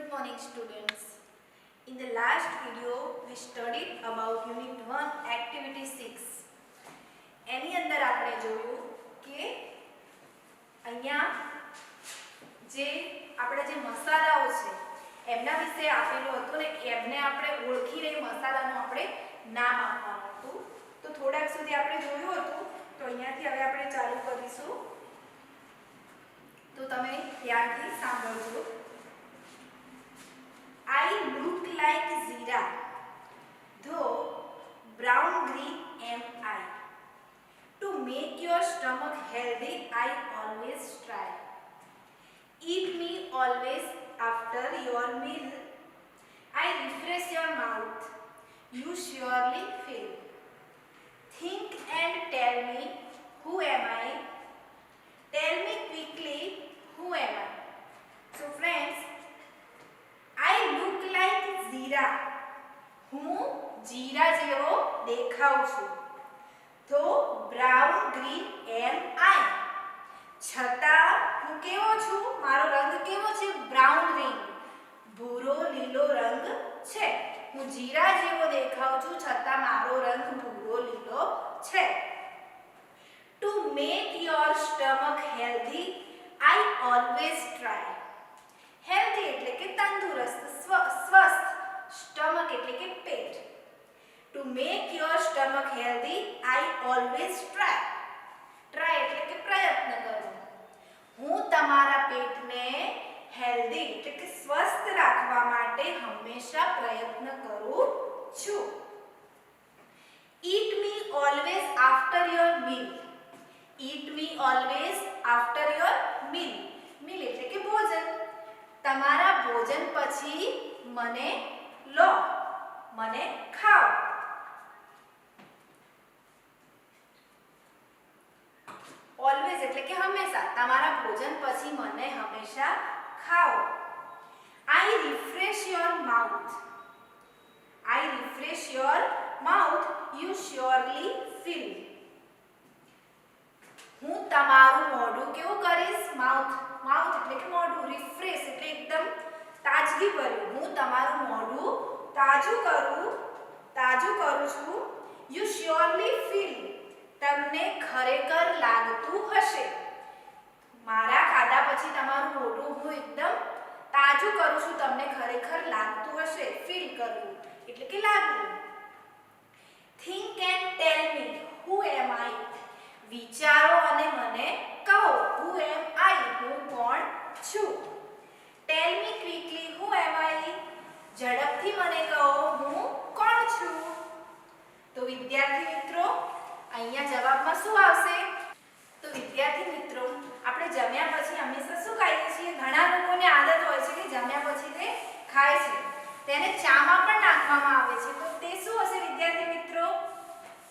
Good morning students. In the last video we studied about unit 1 activity 6. એની અંદર આપણે જોયું કે અહીંયા જે આપણા જે મસાલાઓ છે એમના વિશે આપેલું હતું ને એમને આપણે ઓળખીને મસાલાનું આપણે નામ આપવાનું હતું. તો થોડાક સુધી આપણે જોયું હતું તો અહીંયાથી હવે આપણે ચાલુ કરીશું. તો તમે ધ્યાનથી સાંભળજો. I look like Zira, though brown green am I. To make your stomach healthy, I always try. Eat me always after your meal. I refresh your mouth. You surely feel. Think and tell me, who am I? Tell me quickly, who am I? So friends, I look like Zira. હું જીરા જેવો દેખાઉં છું. તો brown green am I. છતાં હું કેવો છું? મારો રંગ કેવો છે? brown green. ભૂરો લીલો રંગ છે. હું જીરા જેવો દેખાઉં છું છતાં મારો રંગ ભૂરો લીલો છે. To make your stomach healthy, I always try. Healthy એટલે કે તંદુરસ્ત, સ્વસ્થ. સ્ટમક એટલે કે પેટ. To make your stomach healthy I always try. Try એટલે કે પ્રયત્ન કરવો. હું તમારા પેટને હેલ્ધી એટલે કે સ્વસ્થ રાખવા માટે હંમેશા પ્રયત્ન કરું છું. Eat me always after your meal. Eat me always after your meal. meal એટલે કે ભોજન. તમારા ભોજન પછી મને લો, મને ખાઓ. ઓલવેઝ એટલે કે હંમેશા. તમારા ભોજન પછી મને હંમેશા ખાઓ. I refresh your mouth. I refresh your mouth. You surely feel. હું તમારું મોઢું કેવું કરીશ? માઉથ. માઉથ એટલે કે મોઢું. રિફ્રેશ એટલે એકદમ તાજગી ભર્યું. હું તમારું મોઢું તાજું કરું છું. You surely feel. તમને ખરેખર લાગતું હશે. મારા ખાધા પછી તમારું મોઢું હું એકદમ તાજું કરું છું. તમને ખરેખર લાગતું હશે. ફીલ કરવું એટલે કે લાગવું. થિંક એન્ડ ટેલ મી, હુ એમ આઈ. વિચારો અને મને કહો. હુ એમ આઈ. હું કોણ છું. ટેલ મી ક્વિકલી, હુ એમ આઈ. ઝડપથી મને કહો હું કોણ છું. તો વિદ્યાર્થી મિત્રો, અહીંયા જવાબમાં શું આવશે? તો વિદ્યાર્થી મિત્રો, આપણે જમ્યા પછી હંમેશા શું ખાઈએ છીએ? ઘણા લોકોને આદત હોય છે કે જમ્યા પછી તે ખાય છે. તેને ચામાં પણ નાખવામાં આવે છે. તો તે શું હશે વિદ્યાર્થી મિત્રો?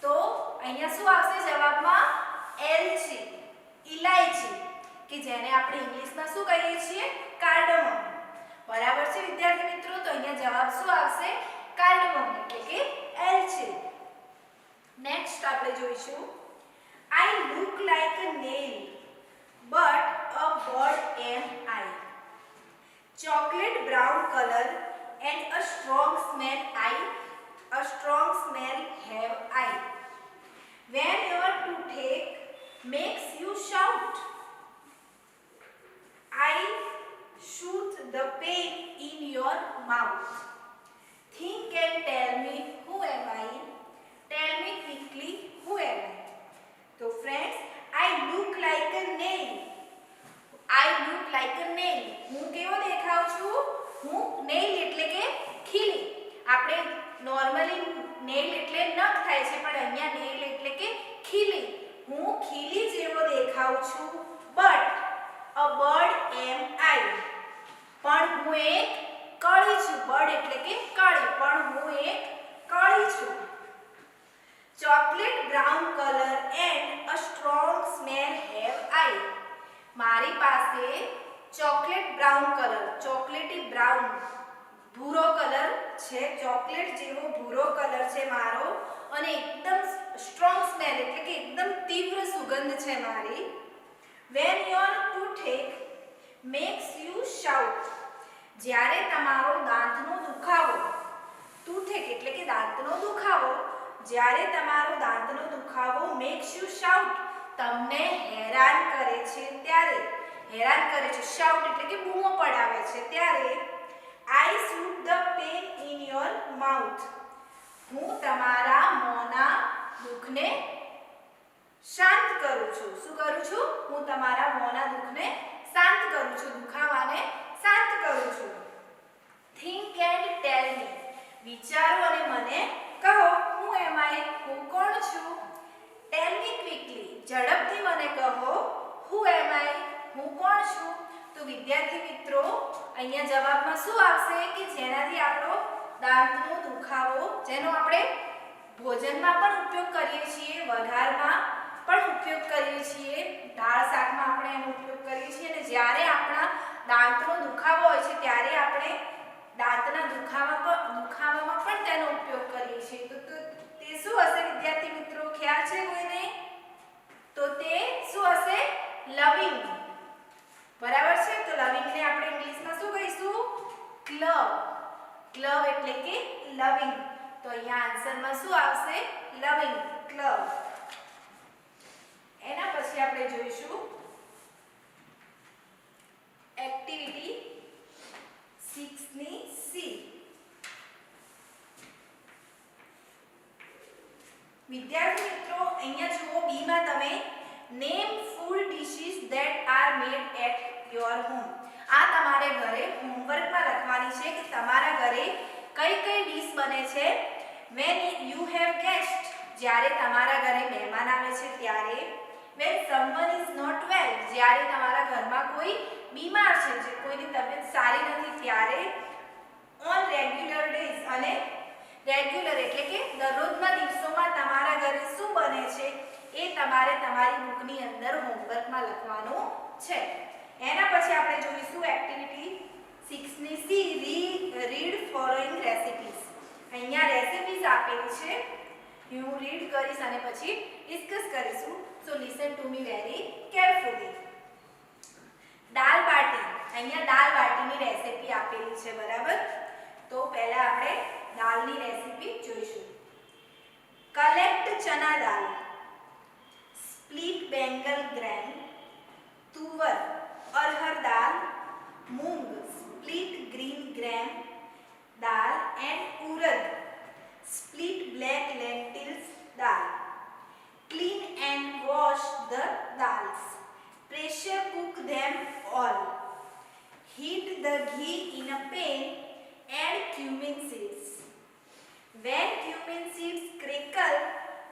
તો અહીંયા શું આવશે જવાબમાં? એલચી, ઇલાયચી, કે જેને આપણે ઇંગ્લિશમાં શું કહીએ છીએ? કાર્ડમમ. બરાબર છે વિદ્યાર્થી મિત્રો? તો અહીંયા જવાબ શું આવશે? કાર્ડમમ એટલે કે એલચી. નેક્સ્ટ આપણે જોઈશું. I look like a nail, but a bird am I. Chocolate brown color and a strong smell have I. When your toothache makes you shout, I shoot the pain in your mouth. Think and tell me, who am I? Tell me quickly, who am I? So friends, I look like a nail. I look like a nail. હું કેવો દેખાઉં છું? હું nail એટલે કે ખીલી. આપણે normally nail એટલે નખ થાય છે, પણ અહીંયા nail એટલે કે ખીલી. હું ખીલી જેવો દેખાઉં છું. But a bird am I. પણ હું એક કળી છું. bird એટલે કે કળી. પણ હું એક કળી છું. Chocolate brown color and a strong smell have I. મારી પાસે ચોકલેટ બ્રાઉન કલર, ચોકલેટી બ્રાઉન ભૂરો કલર છે. ચોકલેટ જેવો ભૂરો કલર છે મારો. અને એકદમ સ્ટ્રોંગ સ્મેલ એટલે કે એકદમ તીવ્ર સુગંધ છે મારી. When your toothache makes you shout. જ્યારે તમારો દાંતનો દુખાવો, ટૂથેક એટલે કે દાંતનો દુખાવો, જ્યારે તમારો દાંતનો દુખાવો મેક્સ યુ શાઉટ, તમને હેરાન કરે છે ત્યારે, હેરાન કરે છે, શાઉટ એટલે કે બૂમો પડાવે છે ત્યારે, I suit the pen in your mouth, હું તમારા મોંના દુખને શાંત કરું છું. શું કરું છું? હું તમારા મોંના દુખને શાંત કરું છું, દુખાવાને શાંત કરું છું. થિંક એન્ડ ટેલ મી, વિચારો અને મને કહો. હું એમાય, હું કોણ છું? ટેલ મી ક્વિકલી, ઝડપથી મને કહો. હું એમાય, હું કોણ છું? તો વિદ્યાર્થી મિત્રો, અહીંયા જવાબમાં શું આવશે કે જેનાથી આપણો દાંતનો દુખાવો, જેનો આપણે ભોજનમાં પણ ઉપયોગ કરીએ છીએ, વઘારમાં પણ ઉપયોગ કરીએ છીએ, દાળ શાકમાં આપણે એનો ઉપયોગ કરીએ છીએ, અને જ્યારે આપણા દાંતનો દુખાવો હોય છે ત્યારે આપણે દાંતના દુખાવામાં પણ તેનો ઉપયોગ કરીએ છીએ. તો તે શું હશે વિદ્યાર્થી મિત્રો? ખ્યાલ છે કોઈને? તો તે શું હશે? લવિંગ. બરાબર છે? તો લવિંગને આપણે ઇંગ્લિશમાં શું કહીશું? ક્લવ. ક્લવ એટલે કે લવિંગ. તો અહીંયા આન્સરમાં શું આવશે? લવિંગ, ક્લવ. એના પછી આપણે જોઈશું એક્ટિવિટી 6 ની સી. વિદ્યાર્થી મિત્રો, અહીંયા જુઓ, બી માં તમે name food dishes that are made at your home. આ તમારે ઘરે હોમવર્કમાં લખવાની છે કે તમારા ઘરે કઈ કઈ ડીશ બને છે. when you have guest, જ્યારે તમારા ઘરે મહેમાન આવે છે ત્યારે. when someone is not well, જ્યારે તમારા ઘરમાં કોઈ બીમાર છે, જે કોઈની તબિયત સારી નથી ત્યારે. on regular days, અને રેગ્યુલર એટલે કે દરરોજના દિવસોમાં તમારા ઘરે શું બને છે એ તમારે તમારી બુકની અંદર હોમવર્કમાં લખવાનું છે. એના પછી આપણે જોઈશું એક્ટિવિટી 6 ની સી, રીડ ફોલોઈંગ રેસિપીઝ. અહીંયા રેસિપીઝ આપેલી છે, હું રીડ કરીશ અને પછી ડિસ્કસ કરીશું. So listen to me very carefully. Dal baati, અહીંયા દાલ બાટીની રેસિપી આપેલી છે. બરાબર? તો પહેલા આપણે દાળની રેસિપી જોઈશું. Collect chana dal, split Bengal grain, toor arhar dal, moong split green grain dal, and urad split black lentils dal. Clean and wash the dals. Pressure cook them all. Heat the ghee in a pan. Add cumin seeds. When cumin seeds crackle,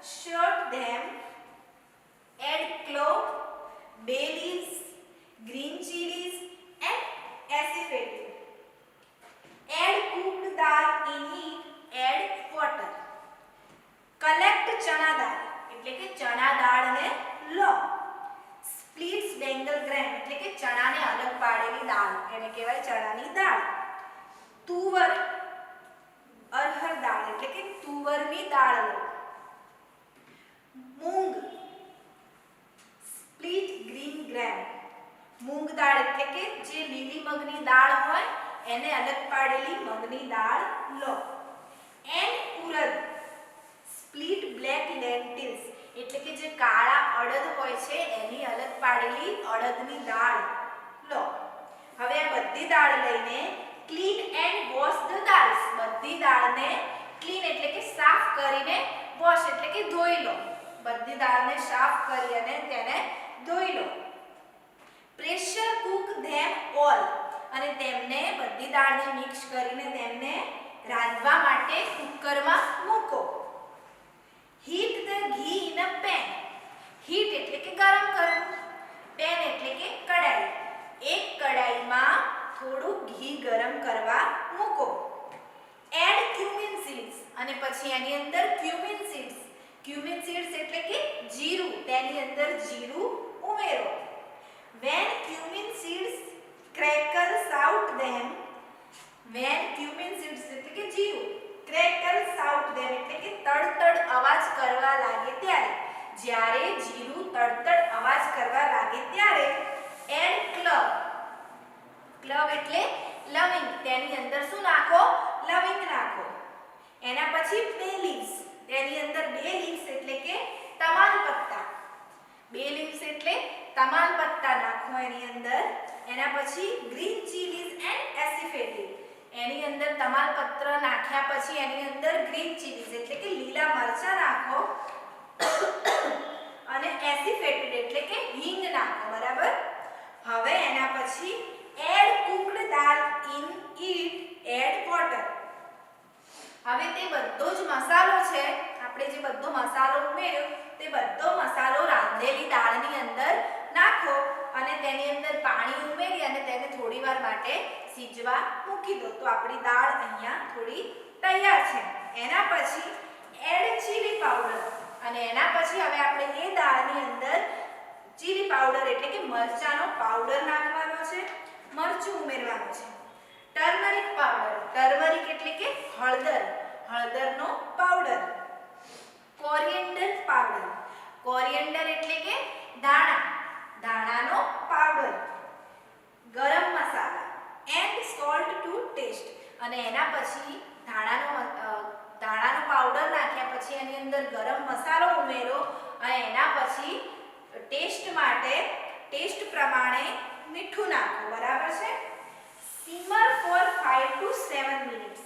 stir them. Add clove, bay leaves, green chilies, and asafoetida. Add cooked dal in it. Add water. Collect ચણા દાળ એટલે કે ચણા દાળને લો. સ્પ્લિટ્સ Bengal grain એટલે કે ચણાને અલગ પાડેલી દાળ, એને કહેવાય ચણાની દાળ. તુવર અરહર દાળ એટલે કે તુવરની દાળ લો. મૂંગ સ્પ્લિટ ગ્રીન ગ્રેન, મૂંગ દાળ એટલે કે જે લીલી મગની દાળ હોય એને અલગ પાડેલી મગની દાળ લો. એન્ડ ઉરદ સ્પ્લિટ બ્લેક લેન્ટિલ્સ એટલે કે જે કાળા અડદ હોય છે એની અલગ પાડેલી અડદની દાળ લો. હવે આ બધી દાળ લઈને ક્લીન એન્ડ વોશ ધ દાલ્સ, બધી દાળને ક્લીન એટલે કે સાફ કરીને, વોશ એટલે કે ધોઈ લો. બધી દાળને સાફ કરી અને તેને ધોઈ લો. પ્રેશર કુક ધેમ ઓલ, અને તેમને બધી દાળને મિક્સ કરીને તેમને રાંધવા માટે કુકરમાં મૂકો. હીટ ધ ઘી ઇન અ પેન, હીટ એટલે કે ગરમ કરવું, પેન એટલે કે કડાઈ. એક કડાઈમાં થોડું ઘી ગરમ કરવા મૂકો. એડ ક્યુમિન સીડ્સ, અને પછી એની અંદર ક્યુમિન સીડ્સ, ક્યુમિન સીડ્સ એટલે કે જીરું, તેની અંદર જીરું ઉમેરો. when cumin seeds crackles out them, when cumin seeds એટલે કે જીરું crackles out them એટલે કે તડતડ અવાજ કરવા લાગે ત્યારે, જ્યારે જીરું તડતડ અવાજ કરવા લાગે ત્યારે એડ ક્લવ, લવ એટલે લવિંગ, તેની અંદર શું નાખો? લવિંગ નાખો. એના પછી બે લીવ્સ, તેની અંદર બે લીવ્સ એટલે કે તમાલપત્તા, બે લીવ્સ એટલે તમાલપત્તા નાખો એની અંદર. એના પછી ગ્રીન ચીલીઝ એન્ડ એસિફેટેડ, એની અંદર તમાલપત્ર નાખ્યા પછી એની અંદર ગ્રીન ચીલીઝ એટલે કે લીલા મરચા નાખો અને એસિફેટેડ એટલે કે હિંગ નાખો. બરાબર. હવે એના પછી add cooked dal in it, add water. હવે તે બધો જ મસાલો છે, આપણે જે બધો મસાલો ઉમેર્યો તે બધો મસાલો રાંધેલી દાળની અંદર નાખો અને તેની અંદર પાણી ઉમેરી અને તેને થોડીવાર માટે સીજવા મૂકી દો. તો આપણી દાળ અહીંયા થોડી તૈયાર છે. એના પછી એડ ચીલી પાવડર, અને એના પછી હવે આપણે એ દાળની અંદર ચીલી પાવડર એટલે કે મરચાનો પાવડર નાખવાનો છે, મરચું ઉમેરવાનું છે. ટર્મરિક પાવડર, ટર્મરિક એટલે કે હળદર, હળદરનો પાવડર. કોરિએન્ડર પાવડર, કોરિએન્ડર એટલે કે દાણા, દાણાનો પાવડર. ગરમ મસાલા એન્ડ સોલ્ટ ટુ ટેસ્ટ, અને એના પછી દાણાનો પાવડર નાખ્યા પછી એની અંદર ગરમ મસાલો ઉમેરો અને એના પછી ટેસ્ટ માટે ટેસ્ટ પ્રમાણે મીઠું નાખો. બરાબર છે. સિમર ફોર 5 to 7 મિનિટ્સ,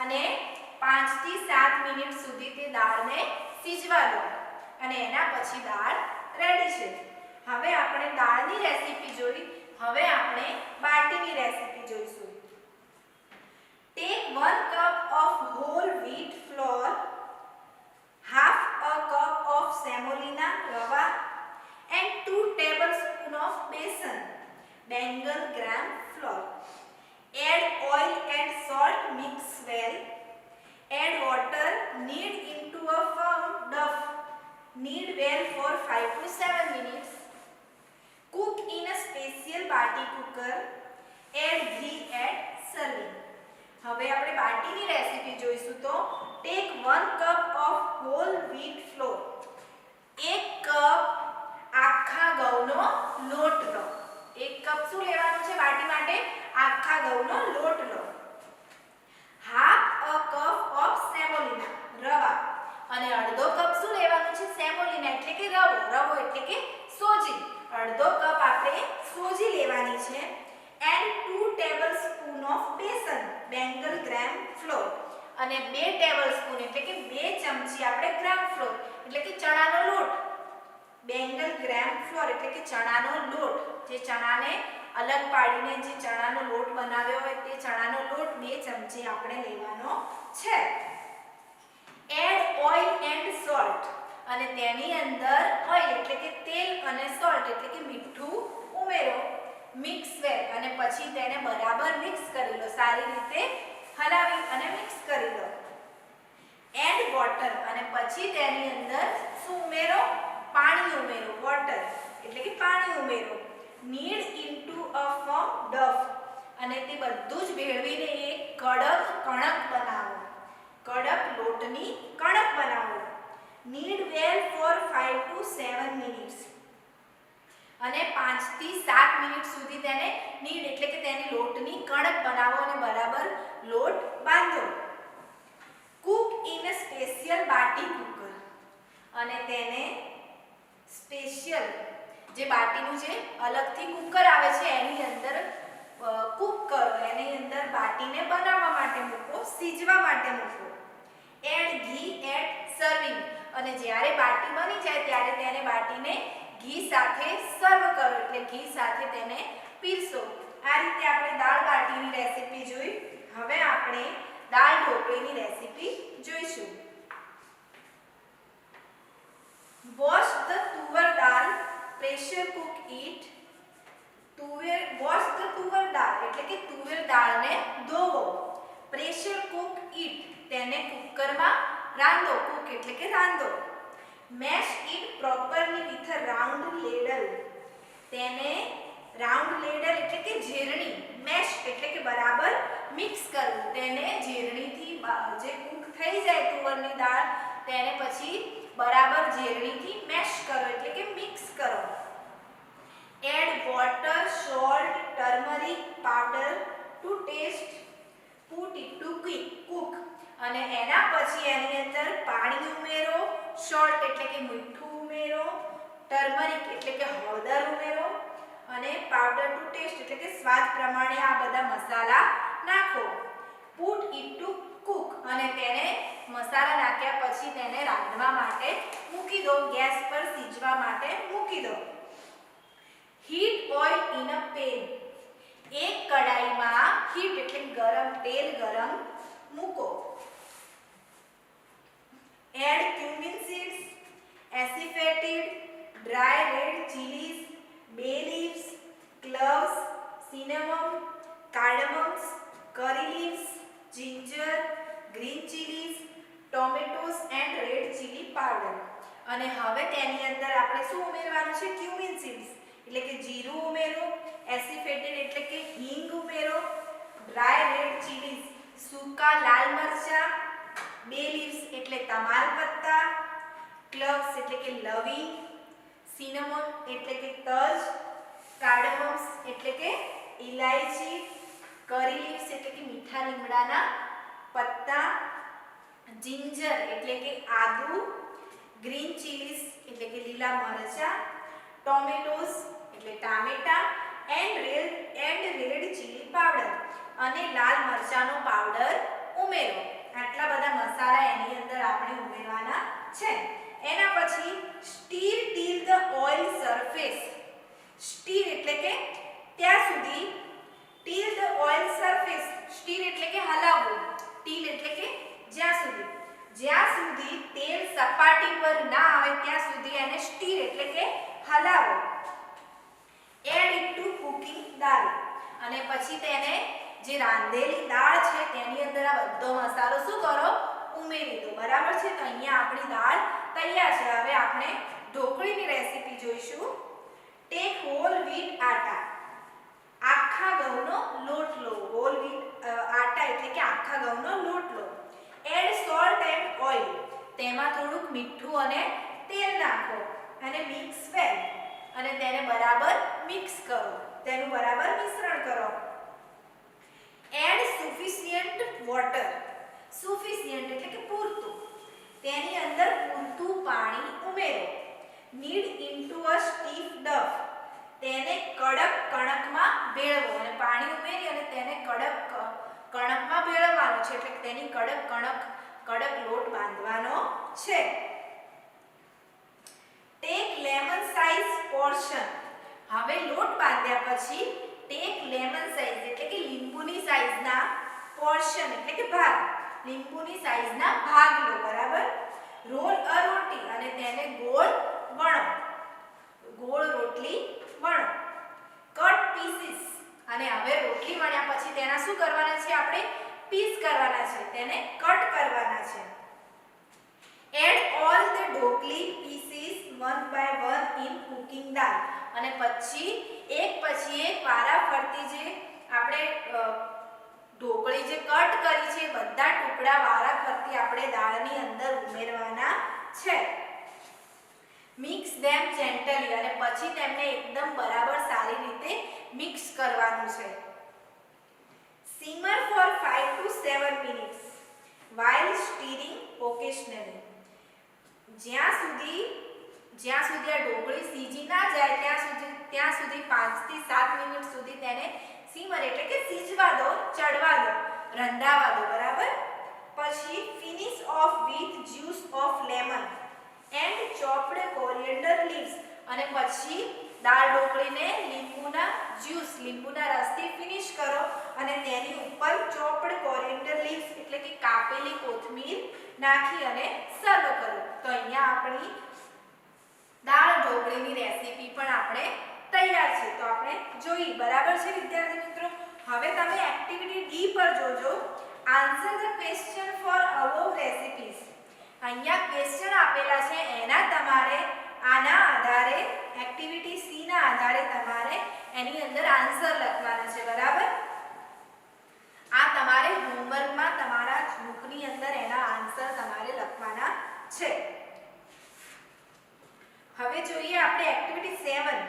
અને 5 થી 7 મિનિટ સુધી તે દાળને સીજવા દો અને એના પછી દાળ રેડી છે. હવે આપણે દાળની રેસીપી જોઈ, હવે આપણે બાટીની રેસીપી જોઈશું. Take 1 cup of whole wheat flour, half a cup of semolina rava and 2 tablespoons of besan, Bengal gram flour. Add oil and salt, mix well. Add water, knead into a firm dough. Knead well for 5 to 7 minutes. Cook in a special bati cooker. Add ghee at serving. હવે આપણે બાટીની recipe જોઈશું. તો take 1 cup of whole wheat flour, 1 cup આખા ઘઉંનો લોટ લો. 1 cup શું લેવાનું છે બાટી માટે? આખા ઘઉંનો લોટ લો. હાફ અ કપ ઓફ સેમોલિના રવા, અને અડધો કપ શું લેવાનું છે? સેમોલિના એટલે કે રવો, રવો એટલે કે સોજી. અડધો કપ આપણે સોજી લેવાની છે. And 2 tablespoon of besan, Bengal gram floor, અને 2 ટેબલસ્પૂન એટલે કે 2 ચમચી આપણે ગ્રામ ફ્લોર એટલે કે ચણાનો લોટ. બેંગલ ગ્રામ ફ્લોર એટલે કે ચણાનો લોટ, જે ચણાને અલગ પાડીને જે ચણાનો લોટ બનાવ્યો હોય તે ચણાનો લોટ 2 ચમચી આપણે લેવાનો છે. એડ ઓઇલ એન્ડ સોલ્ટ, અને તેની અંદર ઓઇલ એટલે કે તેલ અને સોલ્ટ એટલે કે મીઠું ઉમેરો. મિક્સ વેલ, અને પછી તેને બરાબર મિક્સ કરી લો, સારી રીતે હલાવી અને મિક્સ કરી લો. એડ વોટર, અને પછી તેની અંદર શું ઉમેરો? પાણી ઉમેરો. વોટર એટલે કે પાણી ઉમેરો. knead into a firm dough, અને તે બધું જ ભેળવીને એક કડક કણક બનાવો, કડક લોટની કણક બનાવો. knead well for 5 to 7 minutes, અને 5 થી 7 મિનિટ સુધી તેને નીડ એટલે કે તેની લોટની કણક બનાવો અને બરાબર લોટ બાંધો. Cook in a special baati cooker, અને તેને સ્પેશિયલ જે બાટીનું જે અલગથી કુકર આવે છે એની અંદર કુક કરો, એની અંદર બાટીને બનાવવા માટે મૂકો, સીજવા માટે મૂકો. એડ ઘી એટ સર્વિંગ, અને જ્યારે બાટી બની જાય ત્યારે તેને બાટીને ઘી સાથે સર્વ કરો એટલે ઘી સાથે તેને પીરસો. આ રીતે આપણે દાળ બાટીની રેસીપી જોઈ. હવે આપણે દાળ ઢોકળીની રેસીપી જોઈશું. Wash the toor dal, pressure cook it. Wash the toor dal એટલે કે તુવેર દાળને ધોવો. પ્રેશર કુક ઇટ, તેને કુકરમાં રાંધો. કુક એટલે કે રાંધો. Mash it properly with a round ladle, તેને રાઉન્ડ લેડલ એટલે કે ઝેરણી, મેશ એટલે કે બરાબર મિક્સ કરવું. તેને ઝેરણીથી જે કુક થઈ જાય તુવરની દાળ તેને પછી બરાબર ઝેરણીથી મેશ કરો એટલે કે મિક્સ કરો. Add water, salt, turmeric powder to taste, put it to cook. અને એના પછી એની અંદર પાણી ઉમેરો, સોલ્ટ એટલે કે મીઠું ઉમેરો, ટર્મરિક એટલે કે હળદર ઉમેરો અને પાવડર ટુ ટેસ્ટ એટલે કે સ્વાદ પ્રમાણે આ બધા મસાલા નાખો. પુટ ઇટ ટુ કુક અને તેને મસાલા નાખ્યા પછી તેને રાંધવા માટે મૂકી દો, ગેસ પર સીજવા માટે મૂકી દો. Heat oil in a pan. એક કડાઈમાં હીટ એટલે ગરમ, તેલ ગરમ મૂકો. Add cumin seeds, asafoetida dry red chillies, bay leaves, cloves, cinnamon, cardamoms, curry leaves, ginger, green chilies, tomatoes and red chili powder. અને હવે તેની અંદર આપણે શું ઉમેરવાનું છે? ક્યુમિન સીડ્સ એટલે કે જીરું ઉમેરો, એસિફેટેડ એટલે કે હિંગ ઉમેરો, ડ્રાય રેડ ચીલીઝ સૂકા લાલ મરચાં, બે લીવ્સ એટલે તમાલપત્તા, ક્લવ્સ એટલે કે લવિંગ, સિનેમન એટલે કે તજ, કાર્ડમમ્સ એટલે કે ઇલાયચી, કરી લીવ્સ એટલે કે મીઠા લીમડાના પત્તા, જિંજર એટલે કે આદુ, ગ્રીન ચીલીઝ એટલે કે લીલા મરચા, ટોમેટોસ એટલે ટામેટા એન્ડ રેડ ચીલી પાવડર અને લાલ મરચાનો પાવડર ઉમેરો. આટલા બધા મસાલા એની અંદર આપણે ઉમેરવાના છે. એના પછી stir till the oil surface. Stir એટલે કે ત્યાં સુધી, till the oil surface, stir એટલે કે હલાવવું, ટીલ એટલે કે જ્યાં સુધી તેલ સપાટી પર ના આવે ત્યાં સુધી એને સ્ટીર એટલે કે હલાવો. Add it to cooking dal અને પછી તેને જે રાંધેલી દાળ છે તેની અંદર આ બધો મસાલો શું કરો? ઉમેરી દો. બરાબર છે? તો અહીંયા આપણી દાળ તૈયાર છે. હવે આપણે ઢોકળીની રેસીપી જોઈશું. ટેક હોલ વ્હીટ આટા. આખા ઘઉંનો લોટ લો. હોલ વ્હીટ આટા એટલે કે આખા ઘઉંનો લોટ લો. Add salt and oil. તેમાં થોડુંક મીઠું અને તેલ નાખો અને મિક્સ વેલ અને તેને બરાબર મિક્સ કરો. તેનું બરાબર મિશ્રણ કરો. Add sufficient water. સફિશિયન્ટ એટલે કે પૂરતું. તેની અંદર પૂરતું પાણી ઉમેરો. Knead into a stiff dough. તેને કડક કણકમાં ભેળવો અને પાણી ઉમેરી અને તેને કડક કણકમાં ભેળવવાનું છે એટલે તેની કડક લોટ બાંધવાનો છે. Take lemon size portion. હવે લોટ બાંધ્યા પછી ટેક લેમન સાઇઝ એટલે કે લીંબુની સાઇઝના પોર્શન એટલે કે ભાગ, લીંબુની સાઇઝના ભાગ લો. બરાબર? રોલ અ રોટી અને તેને ગોળ વણો. ગોળ રોટલી વણો. કટ પીસીસ અને હવે રોટલી વણ્યા પછી તેના શું કરવાના છે? આપણે પીસ કરવાના છે, તેને કટ કરવાના છે. Add all the dhokli pieces one by one in cooking dal અને પછી એક વારાફરતી જે આપણે ઢોકળી જે કટ કરી છે બધા ટુકડા વારાફરતી આપણે દાળની અંદર ઉમેરવાના છે. મિક્સ ધેમ જેન્ટલી અને પછી તેમને એકદમ બરાબર સારી રીતે મિક્સ કરવાનું છે. Simmer for 5 to 7 minutes while stirring occasionally. જ્યાં સુધી આ ઢોકળી સીજી ના જાય ત્યાં સુધી 5 થી 7 મિનિટ સુધી તેને સિમર એટલે કે સીજવા દો, ચડવા દો, રંધાવા દો. બરાબર? પછી finish off with juice of lemon and chopped coriander leaves અને પછી દાળ ઢોકળીને લીંબુના રસથી ફિનિશ કરો અને તેની ઉપર ચોપ્ડ કોરિએન્ડર લીવ્સ એટલે કે કાપેલી કોથમીર નાખી અને સર્વ કરો. તો અહીંયા આપણી દાળ ઢોકળીની રેસીપી પણ આપણે તૈયાર છે. તો આપણે જોઈ. બરાબર છે વિદ્યાર્થી મિત્રો? હવે તમે એક્ટિવિટી ડી પર જોજો. Answer the question for above recipes. અહીંયા ક્વેશ્ચન આપેલા છે એના તમારે આના આધારે એક્ટિવિટી સી ના આધારે તમારે એની અંદર આન્સર લખવાના છે. બરાબર? આ તમારે હોમવર્કમાં તમારા બુકની અંદર એના આન્સર તમારે લખવાના છે. હવે જોઈએ આપણે એક્ટિવિટી 7.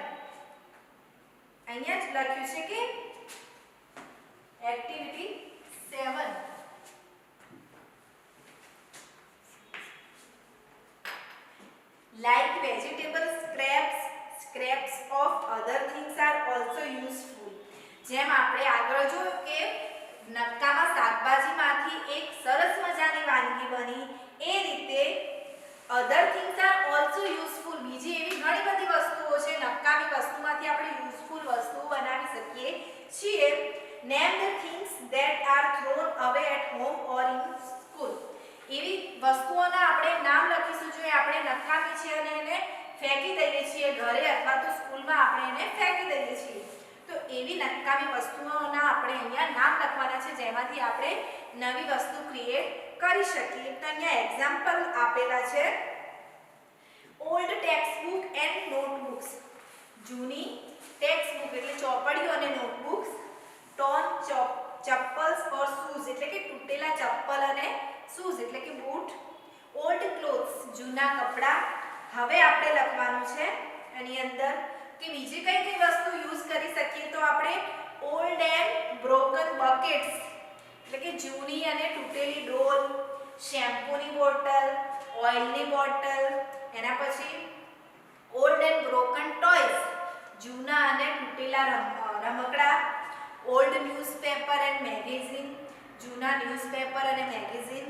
છે કે activity 7 like vegetable scraps of other things are also useful. જેમ આપણે આગળ જોયું કે નક્કામાં શાકભાજીમાંથી એક સરસ મજાની વાનગી બની એ રીતે other things are also useful બીજી એવી ઘણી બધી વસ્તુઓ છે નક્કામી વસ્તુમાંથી આપણે યુઝફુલ વસ્તુઓ બનાવી શકીએ છીએ. Name the things that are thrown away at home or in school. એવી વસ્તુઓના આપણે નામ લખીશું જો આપણે નકામી છે અને એને ફેંકી દઈએ છીએ ઘરે અથવા તો સ્કૂલમાં આપણે એને ફેંકી દઈએ છીએ તો એવી નકામી વસ્તુઓના આપણે અહીંયા નામ લખવાના છે જેમાંથી આપણે નવી વસ્તુ ક્રિએટ કરી શકીએ. તો અહીંયા એક્ઝામ્પલ આપેલા છે old text book and notebooks. જૂની ટેક્સ્ટ બુક એટલે ચોપડીઓ અને નોટબુક્સ. torn ચપ્પલ્સ ઓર શૂઝ એટલે કે તૂટેલા ચપ્પલ અને શૂઝ એટલે કે બૂટ. ઓલ્ડ ક્લોથ્સ જૂના કપડા. હવે આપણે લખવાનું છે એની અંદર કે બીજી કઈ કઈ વસ્તુ યુઝ કરી શકીએ તો આપણે ઓલ્ડ એન્ડ બ્રોકન બકેટ્સ એટલે કે જૂની અને તૂટેલી ડોલ. શેમ્પૂની બોટલ, ઓઇલની બોટલ. એના પછી ઓલ્ડ એન્ડ બ્રોકન ટોયસ જૂના અને તૂટેલા રમકડા. ઓલ્ડ ન્યૂઝપેપર એન્ડ મેગેઝિન જૂના ન્યૂઝપેપર અને મેગેઝિન.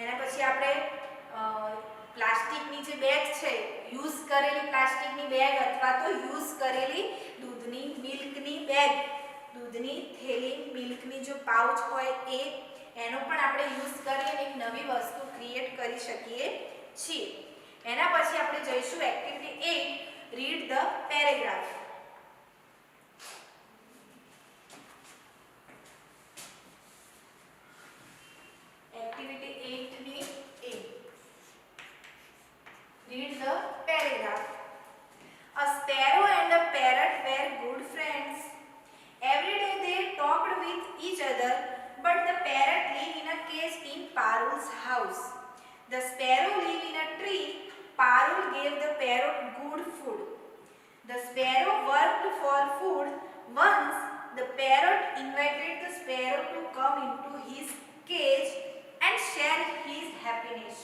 એના પછી આપણે પ્લાસ્ટિકની જે બેગ છે યુઝ કરેલી પ્લાસ્ટિકની બેગ અથવા તો યુઝ કરેલી દૂધની મિલ્કની બેગ દૂધની થેલી મિલ્કની જો પાઉચ હોય એ એનો પણ આપણે યુઝ કરીને એક નવી વસ્તુ ક્રિએટ કરી શકીએ છીએ. એના પછી આપણે જઈશું activity 8 read the paragraph. Activity 8 ની A. Read the paragraph. A sparrow and a parrot were good friends. Every day they talked with each other, but the parrot lived in a cage in Parul's house. The sparrow lived in a tree. Parul gave the parrot good food. The sparrow worked for food. Once the parrot invited the sparrow to come into his cage and share his happiness.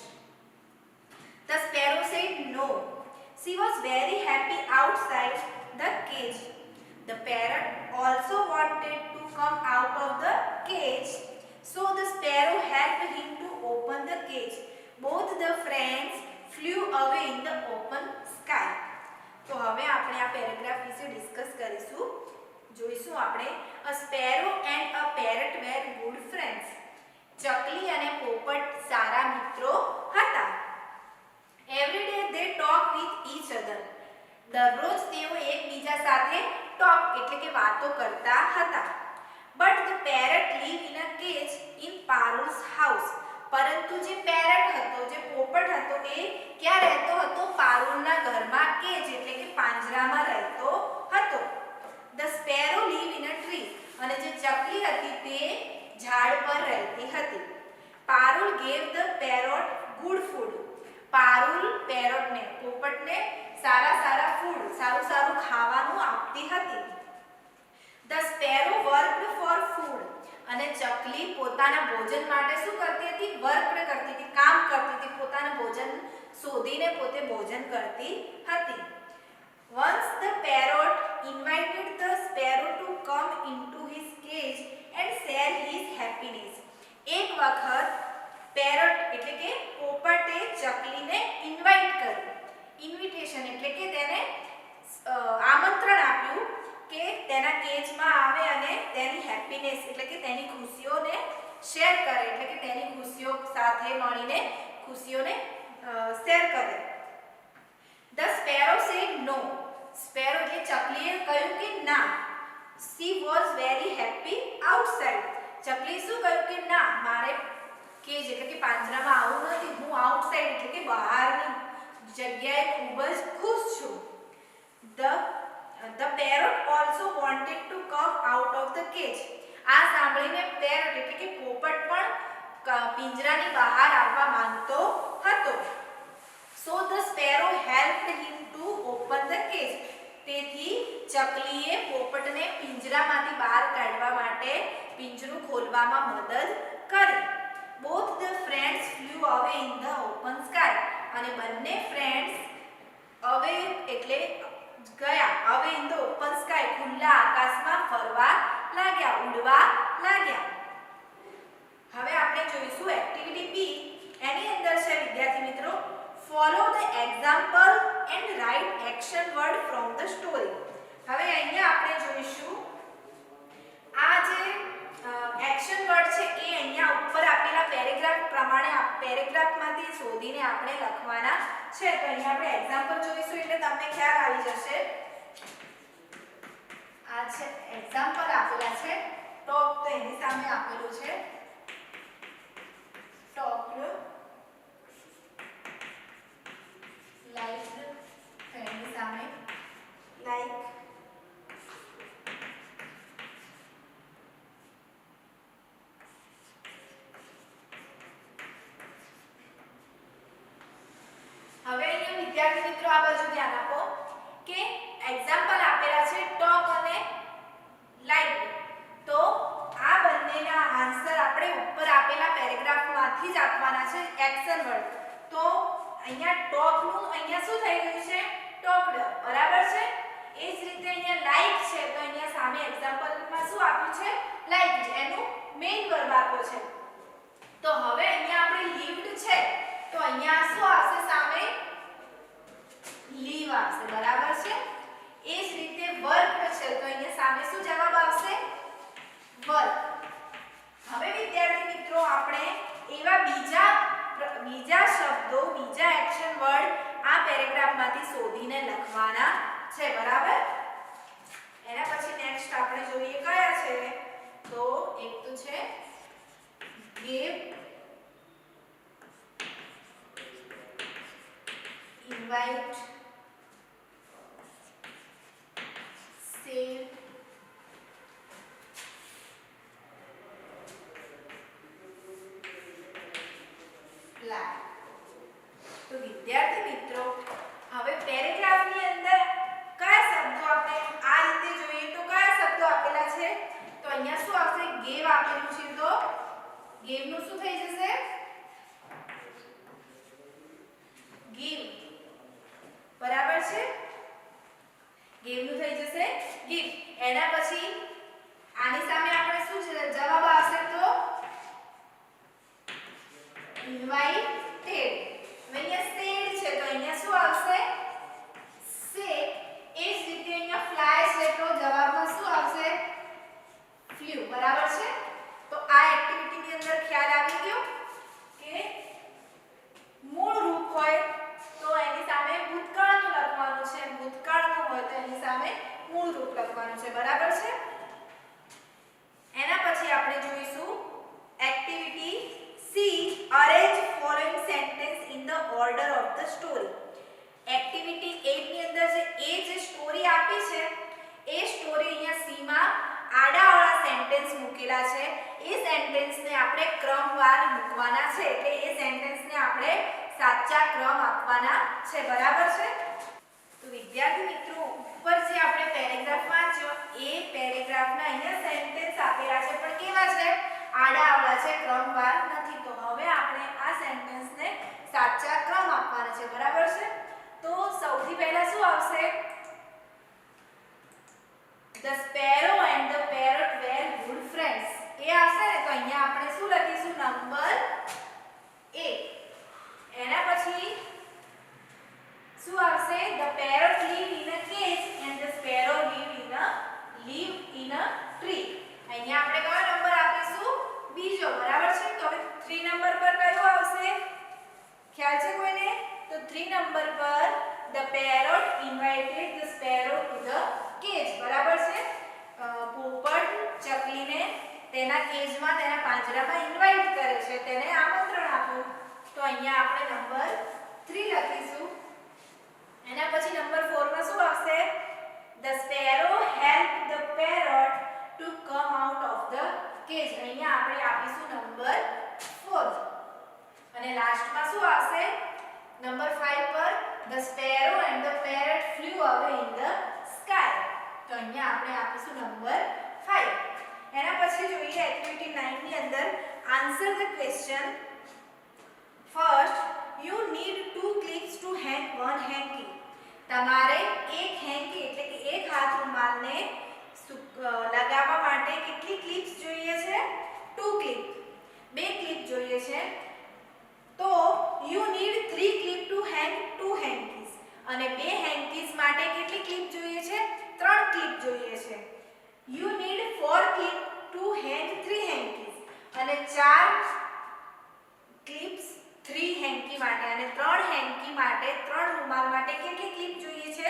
The sparrow said no. She was very happy outside the cage. The parrot also wanted to come out of the cage, so the sparrow helped him to open the cage. Both the friends flew away in the open sky. તો હવે આપણે આ paragraph વિશે discuss કરીશું. જોઈશું આપણે a sparrow and a parrot were good friends. ચકલી અને પોપટ સારા મિત્રો હતા. Every day they talk with each other. દરરોજ તેઓ એકબીજા સાથે ટોક એટલે કે વાતો કરતા હતા. But the parrot lived in a cage in Parul's house. પરંતુ જે પેરેટ હતો જે પોપટ હતો એ ક્યાં રહેતો હતો? પારુલના ઘરમાં કેજ એટલે કે પાંજરામાં રહેતો હતો. The sparrow lived in a tree. અને જે ચકલી હતી તે ઝાડ પર રહેતી હતી. Parul gave the parrot good food. Parul પેરોટને પોપટને સારા સારા ફૂડ સારું સારું ખાવાનું આપતી હતી. The sparrow worked for food. અને ચકલી પોતાના ભોજન માટે શું કરતી હતી? વર્ક કરતી હતી, કામ કરતી હતી, પોતાનું ભોજન શોધીને પોતે ભોજન કરતી હતી. Once the parrot invited the sparrow to come into his cage and share his happiness. એક વખત પેરોટ એટલે કે પોપટે ચકલીને ઇન્વાઇટ કરી. ઇન્વિટેશન એટલે કે તેને આમંત્રણ આપ્યું કે તેના કેજમાં આવે અને તેની હેપીનેસ એટલે કે તેની ખુશીઓને શેર કરે એટલે કે તેની ખુશીઓ સાથે મળીને ખુશીઓને શેર કરે. The sparrow said no. Sparrow એટલે ચકલીએ કહ્યું કે ના. She was very happy outside. ચકલી શું કહ્યું કે ના મારે કેજ એટલે કે પાંજરામાં આવવું નથી. હું આઉટસાઇડ એટલે કે બહારની જગ્યાએ ખૂબ જ ખુશ છું. The parrot also wanted to come out of the cage. આ સાંભળીને પેરોટ એટલે કે પોપટ પણ પિંજરાની બહાર આવવા માંગતો હતો. So the sparrow helped him to open the cage. તેથી ચકલીએ પોપટને પિંજરામાંથી બહાર કાઢવા માટે પિંજરું ખોલવામાં મદદ કરી. Both the friends flew away in the open sky. અને બંને ફ્રેન્ડ્સ અવે એટલે ગયા અવે ઇન ધ ઓપન સ્કાય ખુલ્લા આકાશમાં ફરવા લાગ્યા, ઉડવા લાગ્યા. હવે આપણે જોઈશું એક્ટિવિટી બી. એની અંદર છે વિદ્યાર્થી મિત્રો, follow the example and write action word from the story. હવે અહીંયા આપણે જોઈશું આ જે એક્શન વર્ડ છે એ અહીંયા ઉપર આપેલા પેરેગ્રાફ પ્રમાણે પેરેગ્રાફમાંથી શોધીને આપણે લખવાના છે. તો અહીંયા આપણે એક્ઝામ્પલ જોઈશું એટલે તમને ખ્યાલ આવી જશે. આ છે એક્ઝામ્પલ આપેલા છે. ટોક તો એની સામે આપેલું છે ટોક લાઈક, એની સામે લાઈક. હવે અહીંયા વિદ્યાર્થી મિત્રો આ બાજુ ધ્યાન આપો કે એક્ઝામ્પલ આપેલા છે ટોક અને લાઈક. તો આ બંનેના આન્સર આપણે ઉપર આપેલા પેરેગ્રાફમાંથી જ આપવાના છે એક્શન વર્ડ. તો અહીંયા ટોક નું અહીંયા શું થઈ ગયું છે ટોકડ, બરાબર છે. એ જ રીતે અહીંયા લાઈક છે તો અહીંયા સામે એક્ઝામ્પલમાં શું આપ્યું છે લાઈક, એનું મેઇન વર્બ આપ્યો છે. તો હવે અહીંયા આપણે લીવ્ડ છે તો અહીંયા શું આવશે સામે લીવ આવશે, બરાબર છે. એ જ રીતે વર્કડ છે તો અહીંયા સામે શું જવાબ આવશે વર્ક. હવે વિદ્યાર્થી મિત્રો આપણે એવા બીજા શબ્દો, બીજા એક્શન વર્ડ આ પેરેગ્રાફમાંથી શોધીને લખવાના છે, બરાબર. એના પછી નેક્સ્ટ આપણે જોઈએ કયા છે. તો એક તો છે give, invite, save, fly. તો વિદ્યાર્થી મિત્રો હવે પેરેગ્રાફની અંદર કયા શબ્દો આપણે આ રીતે જોઈએ તો કયા શબ્દો આપેલા છે. તો અહીંયા શું આવશે ગેવ આપેલું છે તો ગેવ નું શું થઈ જશે give, બરાબર છે. give નું થઈ જશે give. એના પછી આની સામે આપણે શું જવાબ આવશે તો invited. અહીંયા said છે તો અહીંયા શું આવશે say. એ જ રીતે અહીંયા fly છે તો જવાબમાં શું આવશે flew, બરાબર છે. તો આ એક્ટિવિટીની અંદર ખ્યાલ આવી ગયો કે મૂળ રૂપ હોય તો એની સામે ભૂતકાળનું લખવાનું છે, ભૂતકાળનું હોય તો એની સામે મૂળ રૂપ લખવાનું છે, બરાબર છે. એના પછી આપણે જોઈશું activity C. Arrange following sentence in the order of the story. Activity 8 ની અંદર જે સ્ટોરી આપી છે એ સ્ટોરી અહીંયા સી માં આડાવાળા સેન્ટેન્સ મૂકેલા છે. એ સેન્ટેન્સને આપણે ક્રમવાર મૂકવાના છે એટલે એ સેન્ટેન્સને આપણે સાચા ક્રમ આપવાના છે, બરાબર છે. તો વિદ્યાર્થી મિત્રો ઉપર જે આપણે પેરેગ્રાફ વાંચ્યો એ પેરેગ્રાફના અહીંયા સેન્ટેન્સ આપેલા છે પણ કેવા છે આડાવાળા છે, ક્રમવાર નથી. તો હવે આપણે આ સેન્ટેન્સને સાચા ક્રમ આપવાના છે, બરાબર છે. તો સૌથી પહેલા શું આવશે The sparrow and the parrot were good friends. એ આવશે ને તો અહીંયા આપણે શું લખીશું નંબર 1. એના પછી શું આવશે The parrot live in a cage and the sparrow live in a tree. અહીંયા આપણે કયો નંબર આપીશું બીજો, બરાબર છે. તો હવે 3 નંબર પર કયો આવશે ખ્યાલ છે કોઈને? તો 3 નંબર પર The parrot invited the sparrow to the cage, બરાબર છે. પોપટ ચકલીને તેના કેજમાં, તેના પાંજરામાં ઇન્વાઇટ કરે છે, તેને આમંત્રણ આપ્યું. તો અહીંયા આપણે નંબર 3 લખીશું. એના પછી નંબર 4 માં શું આવશે The sparrow helped the parrot to come out of the cage. અહીંયા આપણે આપીશું નંબર 4. અને લાસ્ટમાં શું આવશે નંબર 5 પર The sparrow and the parrot flew away in the sky. Activity 9 ની અંદર answer the question. First you need 2 clips to hang one hanky. તમારે એક હેન્કી એટલે કે એક હાથ રૂમાલને લગાવવા માટે કેટલી ક્લિપ્સ જોઈએ છે? 2 ક્લિપ, 2 ક્લિપ જોઈએ છે. તો યુ નીડ 3 ક્લિપ ટુ હેંગ 2 હેન્કીસ. અને 2 હેન્કીસ માટે કેટલી ક્લિપ જોઈએ છે? 3 ક્લિપ જોઈએ છે. યુ નીડ 4 ક્લિપ ટુ હેંગ 3 હેન્કીસ. અને 4 ક્લિપ્સ 3 હેન્કી માટે અને 3 હેન્કી માટે 3 રૂમાલ માટે કેટલી ક્લિપ જોઈએ છે?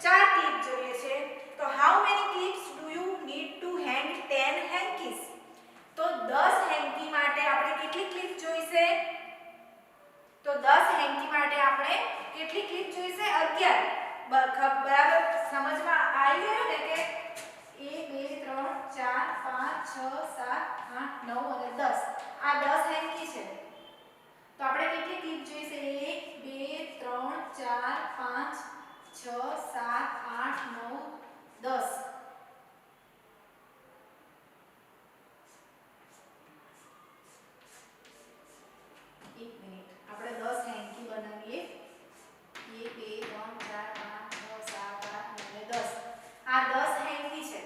4 ક્લિપ જોઈએ છે. તો how many clips do you need to hang 10 hankies? તો 10 હેન્કી માટે આપણે કેટલી ક્લિપ જોઈશે? તો 10 હેન્કી માટે આપણે કેટલી ક્લિપ જોઈશે? 11. બરાબર સમજમાં આવી ગયું ને કે 1 2 3 4 5 6 7 8 9 અને 10 આ 10 હેન્કી છે. તો આપણે કેટલી ક્લિપ જોઈશે? 1 2 3 4 5 6 7 8 9 10. એક મિનિટ આપણે 10 હેન્કી બનાવીએ. 1 2 3 4 5 6 7 8 9 10. આ 10 હેન્કી છે.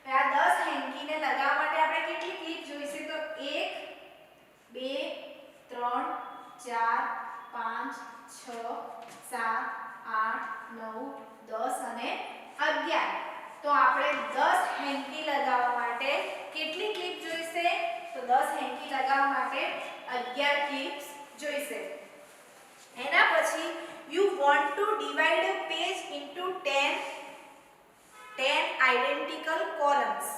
હવે આ 10 હેન્કીને લગાવવા માટે આપણે કેટલી ક્લિપ જોઈશે? તો 1 2 3 4 5 6 7 8 9 10 અને 11. તો આપણે 10 હેન્કી લગાવવા માટે કેટલી ક્લિપ જોઈશે? તો 10 હેન્કી લગાવવા માટે 11 ક્લિપ્સ જોઈશે. એના પછી you want to divide a page into 10 identical columns.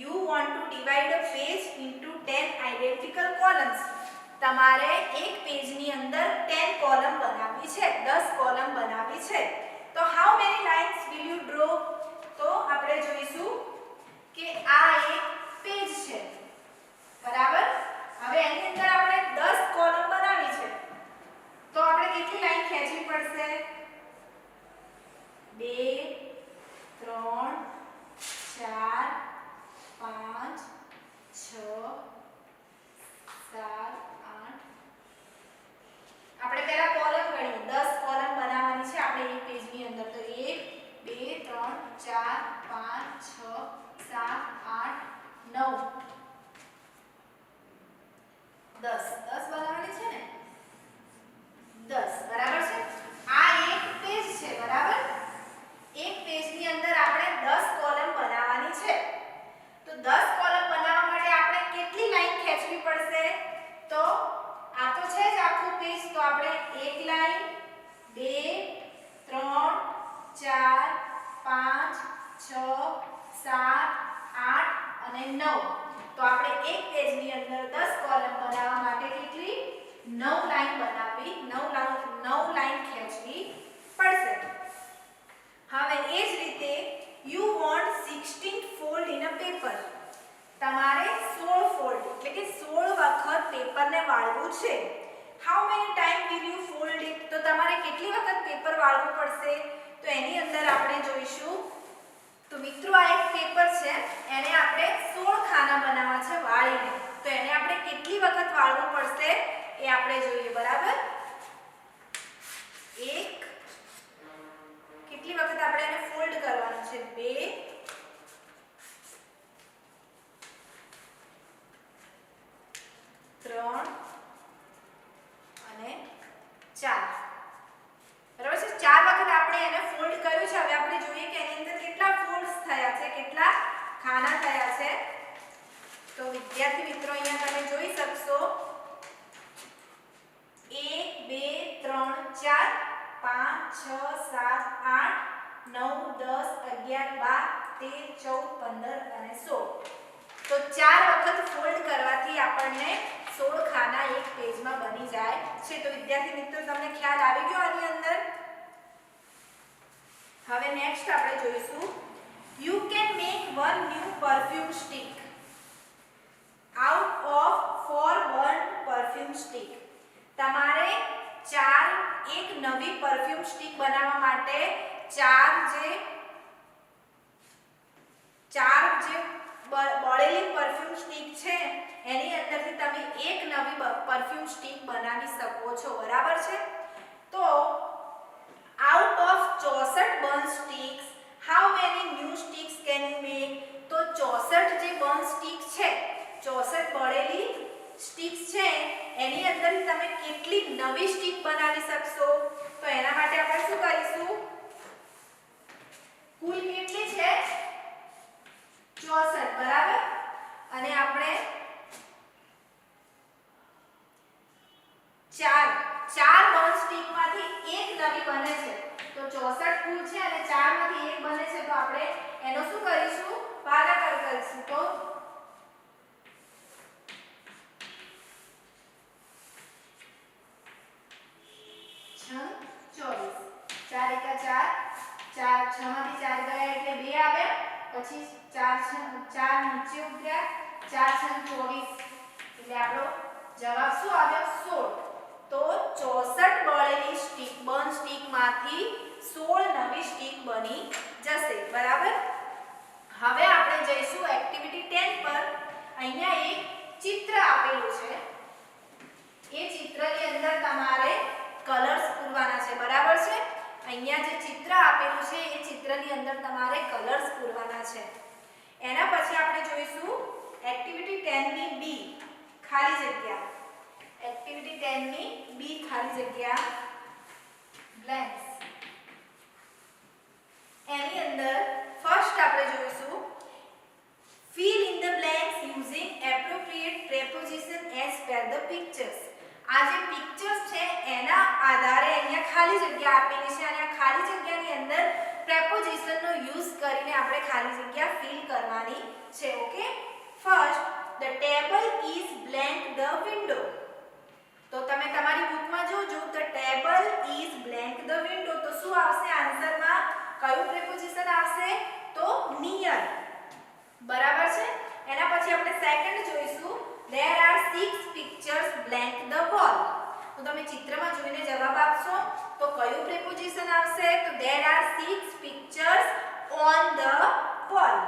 You want to divide a page into 10 identical columns. તમારે એક પેજની અંદર 10 કોલમ બનાવવી છે, 10 કોલમ બનાવવી છે. તો how many lines will you draw? તો આપણે જોઈશું કે આ એક પેજ છે. બરાબર? હવે એની અંદર આપણે 10 કોલમ બનાવી છે. તો આપણે કેટલી લાઈન ખેંચવી પડશે? 2 3 4 5 6 7 8. આપણે પહેલા કોલમ ગણીએ. 10 કોલમ બનાવવાની છે આપણે એક પેજની અંદર. તો 1 2 3 4 5 6 7 8 9 10 બનાવવાની છે ને? 10 બરાબર છે. આ એક પેજ છે. બરાબર? એક પેજની અંદર આપણે 10 કોલમ બનાવવાની છે. તો 10 કોલમ બનાવવા માટે આપણે કેટલી લાઈન ખેંચવી પડશે? તો આ તો છે જ આખું પેજ. તો આપણે એક લાઈન 2 3 4 5 6 7 8 અને 9. તો આપણે એક પેજની અંદર 10 કોલમ બનાવવા માટે કેટલી? 9 લાઈન બનાવવી, 9 લાઈન ખેંચવી પડશે. હવે એ જ રીતે you want 16 fold in a paper. તમારે 16 fold એટલે કે 16 વખત પેપરને વાળવું છે. how many time will you fold it? તો તમારે કેટલી વખત પેપર વાળવું પડશે? તો એની અંદર આપણે જોઈશું. તો મિત્રો આ એક પેપર છે, એને આપણે 16 ખાના બનાવવા છે વાળીને. તો એને આપણે કેટલી વખત વાળવું પડશે એ આપણે જોઈએ. બરાબર? એક કેટલી વખત આપણે એને ફોલ્ડ કરવાનું છે? 2 3 અને 4. બરાબર છે? 4 વખત આપણે એને ફોલ્ડ કર્યું છે. હવે આપણે જોઈએ કે એની અંદર કેટલા ફોલ્ડ્સ થયા છે, કેટલા ખાના થયા છે. તો વિદ્યાર્થી મિત્રો અહીંયા તમે જોઈ શકશો 1 2 3 4 5 6 7 8 9 10 11 12 13 14 15 અને 16. તો 4 વખત ફોલ્ડ કરવાથી આપણને 16 ખાના એક પેજમાં બની જાય છે. તો વિદ્યાર્થી મિત્રો તમને ખ્યાલ આવી ગયો આની અંદર? હવે નેક્સ્ટ આપણે જોઈશું you can make one new perfume stick out of 4 burnt perfume stick. તમારે 4 એક નવી પરફ્યુમ સ્ટિક બનાવવા માટે 4 જે બળેલી પરફ્યુમ સ્ટિક છે એની અંદરથી તમે એક નવી પરફ્યુમ સ્ટિક બનાવી શકો છો, બરાબર છે? તો out of 64 burn sticks how many new sticks can you make? તો 64 જે burn stick છે, 64 બળેલી સ્ટિક્સ છે એની અંદરથી તમે કેટલી નવી સ્ટિક બનાવી શકશો? તો એના માટે આપણે શું કરીશું? કુલ કેટલી છે? 64, બરાબર? અને આપણે ચાર બર્ન સ્ટિક માંથી એક નવી બને છે, તો 64 કુલ છે અને 4 માંથી એક બને છે, તો આપણે એનો શું કરીશું? ભાગાકાર કરીશું. તો 24, 4 એકા 4, 6 માંથી 4 ગયા એટલે 2 આવે, પછી 4 નીચે ઉતર્યા, 4 6 24 એટલે આપણો જવાબ શું આવ્યો? 16. તો 64 બળેલી સ્ટિક બર્ન સ્ટિક માંથી 16 નવી સ્ટિક બની જશે, બરાબર? હવે આપણે જઈશું એક્ટિવિટી 10 પર. અહીંયા એક ચિત્ર આપેલું છે, એ ચિત્રની અંદર તમારે કલર્સ પૂરવાના છે, બરાબર છે? અહીંયા જે ચિત્ર આપેલું છે એ ચિત્રની અંદર તમારે કલર્સ પૂરવાના છે. એના પછી આપણે જોઈશું એક્ટિવિટી 10 ની બી, ખાલી જગ્યા. એક્ટિવિટી 10 ની બી, ખાલી જગ્યા, બ્લેન્ક્સ. એની અંદર ફર્સ્ટ આપણે જોઈશું fill in the blanks using appropriate preposition as per the pictures. આ જે પિક્ચર્સ છે એના આધારે અહીંયા ખાલી જગ્યા આપેલી છે અને આ ખાલી જગ્યાની અંદર પ્રેપોઝિશનનો યુઝ કરીને આપણે ખાલી જગ્યા ફિલ કરવાની છે. Okay, first the table is blank the window. તો તમે તમારી બુકમાં જોજો, the table is blank the window, તો શું આવશે આન્સરમાં? કયું પ્રેપોઝિશન આવશે? તો near, બરાબર છે? એના પછી આપણે સેકન્ડ જોઈશું there are 6 pictures blank the wall. તો તમે ચિત્રમાં જોઈને જવાબ આપશો તો કયું પ્રેપોઝિશન આવશે? તો there are 6 pictures on the wall.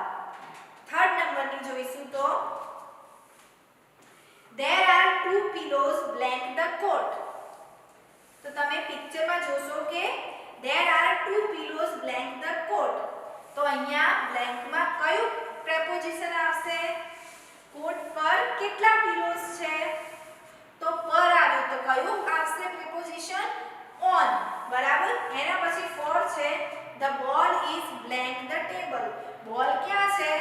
Third નંબરની જોઈશું તો there are 2 pillows blank the cot. તો તમે પિક્ચરમાં જોશો કે there are 2 pillows blank the cot. તો અહીંયા બ્લેન્કમાં કયું પ્રેપોઝિશન આવશે? કોટ પર કેટલા પિલોસ છે? તો પર આવ્યું, તો કયું આવશે પ્રિપોઝિશન? ઓન, બરાબર? એના પછી ફોર છે the ball is blank the table. બોલ ક્યાં છે?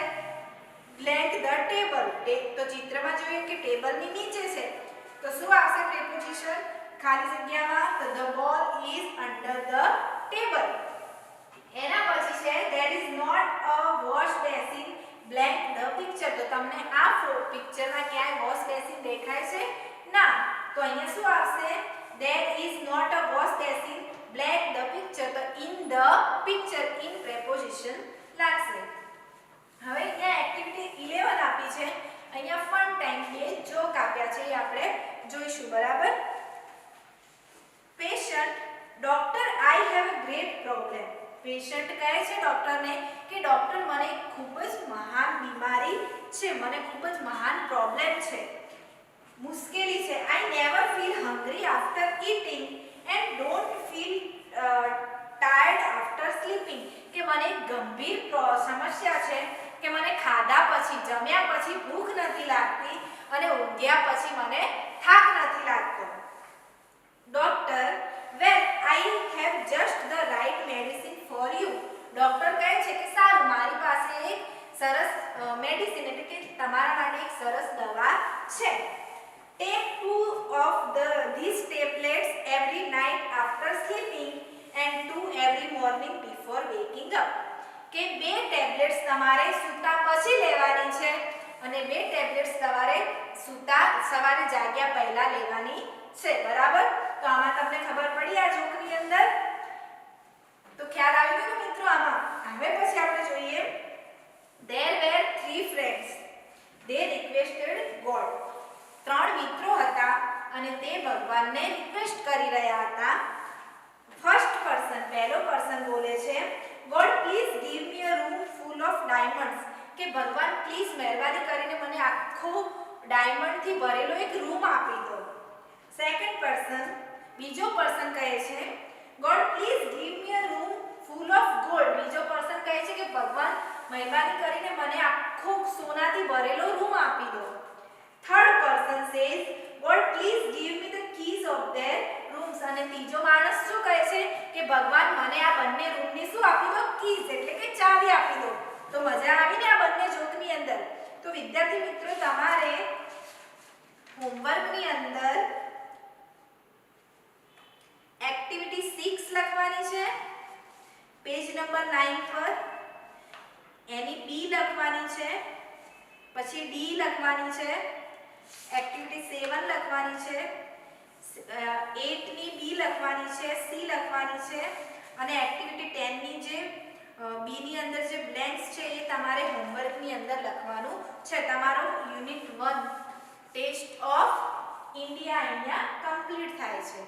blank the table. તો ચિત્રમાં જોઈએ કે ટેબલની નીચે છે, તો શું આવશે પ્રિપોઝિશન ખાલી જગ્યામાં? તો the ball is under the table. એના પછી છે there is not a wash basin blank the picture. તો તમને આ પિક્ચરમાં ક્યાંય વોશ બેસિન દેખાય છે? ના, તો અહીંયા શું આવશે? there is not a wash basin blank the picture. તો in the picture, in preposition લાગશે. હવે અહીંયા એક્ટિવિટી 11 આપી છે, અહીંયા ફન ટાઈમ બે જોક આપ્યા છે, એ આપણે જોઈશું, બરાબર? Patient doctor I have a great problem. Patient કહે છે ડોક્ટરને કે ડોક્ટર મને ખૂબ જ મહાન બીમારી છે, મને ખૂબ જ મહાન પ્રોબ્લેમ છે, મુશ્કેલી છે. I never feel hungry after eating and don't feel tired after sleeping. કે મને ગંભીર સમસ્યા છે કે મને ખાધા પછી, જમ્યા પછી ભૂખ નથી લાગતી અને ઊંઘ્યા પછી મને થાક નથી લાગતો. Doctor well I have just the right medicine for you. Doctor કહે છે કે સારું, મારી પાસે એક સરસ મેડિસિન એટલે કે તમારા માટે એક સરસ દવા છે. take 2 of these tablets every night after sleeping and 2 every morning before waking up. કે 2 ટેબ્લેટ્સ તમારે સૂતા પછી લેવાની છે અને 2 ટેબ્લેટ્સ તમારે સૂતા સવારે જાગ્યા પહેલા લેવાની છે, બરાબર? તો આમાં તમને ખબર પડી આ જોકની અંદર? તો ખ્યાલ આવી ગયો ને મિત્રો આમાં? હવે પછી આપણે જોઈએ there were 3 friends. they requested God. 3 મિત્રો હતા અને તે ભગવાનને રિક્વેસ્ટ કરી રહ્યા હતા. ફર્સ્ટ પર્સન, પહેલો પર્સન બોલે છે God please give me a room full of diamonds. કે ભગવાન પ્લીઝ મહેરબાની કરીને મને આખો ડાયમંડથી ભરેલો એક રૂમ આપી દો. સેકન્ડ પર્સન, બીજો પર્સન કહે છે God please give me a room full of gold. બીજો પર્સન કહે છે કે ભગવાન મહેરબાની કરીને મને આખો સોનાથી ભરેલો રૂમ આપી દો. Third person says God please give me the keys of their rooms. અને ત્રીજો માણસ શું કહે છે કે ભગવાન મને આ બંને રૂમની શું આપી દો? કીઝ એટલે કે ચાવી આપી દો. તો મજા આવી ને આ બંને જોકની અંદર. તો વિદ્યાર્થી મિત્રો તમારે હોમવર્કની અંદર એક્ટિવિટી 6 લખવાની છે પેજ નંબર 9 પર. એની બી લખવાની છે, પછી ડી લખવાની છે, એક્ટિવિટી 7 લખવાની છે, 8 ની બી લખવાની છે, સી લખવાની છે અને એક્ટિવિટી 10 ની જે બી ની અંદર જે બ્લેન્ક્સ છે એ તમારે હોમવર્કની અંદર લખવાનું છે. તમારો યુનિટ 1 ટેસ્ટ ઓફ ઇન્ડિયા અહીંયા કમ્પ્લીટ થાય છે.